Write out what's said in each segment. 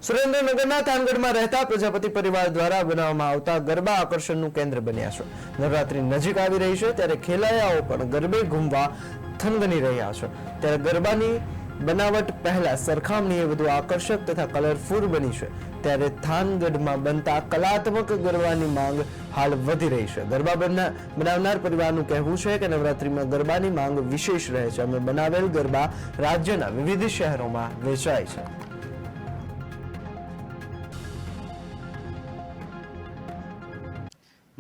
સુરેન્દ્રનગરના થાનગઢમાં રહેતા પ્રજાપતિ પરિવાર દ્વારા બનાવવામાં આવતા ગરબા આકર્ષણનું કેન્દ્ર બન્યા છે। નવરાત્રી નજીક આવી રહી છે ત્યારે ખેલૈયાઓ પણ ગરબે ઘૂમવા થનગની રહ્યા છે। ત્યારે ગરબાની બનાવટ પહેલા સરખામણીએ વધુ આકર્ષક તથા કલરફુલ બની છે। ત્યારે થાનગઢમાં બનતા કલાત્મક ગરબાની માંગ હાલ વધી રહી છે। ગરબા બનાવનાર પરિવારનું કહેવું છે કે નવરાત્રીમાં ગરબાની માંગ વિશેષ રહે છે। અમે બનાવેલ ગરબા રાજ્યના વિવિધ શહેરોમાં વેચાય છે।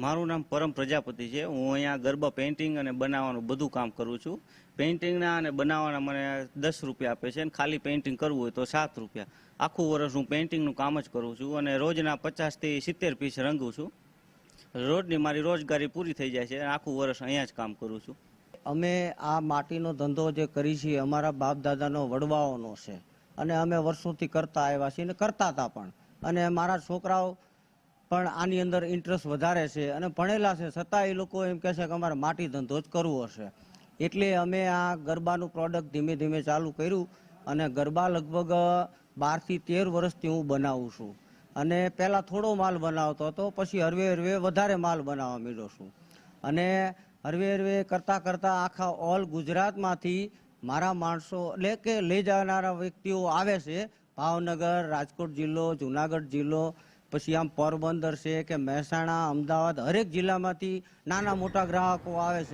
મારું નામ પરમ પ્રજાપતિ છે। હું અહીંયા ગરબા પેઇન્ટિંગ અને બનાવવાનું બધું કામ કરું છું। પેઇન્ટિંગના અને બનાવવાના મને 10 રૂપિયા આપે છે અને ખાલી પેઇન્ટિંગ કરવું હોય તો 7 રૂપિયા। આખું વર્ષ હું પેઇન્ટિંગનું કામ જ કરું છું અને રોજના 50 થી 70 પીસ રંગું છું। રોજની મારી રોજગારી પૂરી થઈ જાય છે અને આખું વર્ષ અહીંયા જ કામ કરું છું। અમે આ માટીનો ધંધો જે કરી છીએ અમારા બાપ દાદાનો વડવાઓનો છે અને અમે વર્ષોથી કરતા આવ્યા છીએ અને કરતા હતા પણ, અને મારા છોકરાઓ પણ આની અંદર ઇન્ટરેસ્ટ વધારે છે અને ભણેલા છે છતાં એ લોકો એમ કહે છે કે અમારે માટી ધંધો જ કરવો હશે। એટલે અમે આ ગરબાનું પ્રોડક્ટ ધીમે ધીમે ચાલુ કર્યું અને ગરબા લગભગ 12 થી 13 વર્ષથી હું બનાવું છું અને પહેલાં થોડો માલ બનાવતો હતો, પછી હરવે હરવે વધારે માલ બનાવવા માંડ્યો છું અને હરવે હરવે કરતાં કરતાં આખા ઓલ ગુજરાતમાંથી મારા માણસો એટલે કે લઈ જનારા વ્યક્તિઓ આવે છે। ભાવનગર, રાજકોટ જિલ્લો, જુનાગઢ જિલ્લો, પછી આમ પોરબંદર છે કે મહેસાણા, અમદાવાદ, હરેક જિલ્લામાંથી નાના મોટા ગ્રાહકો આવે છે।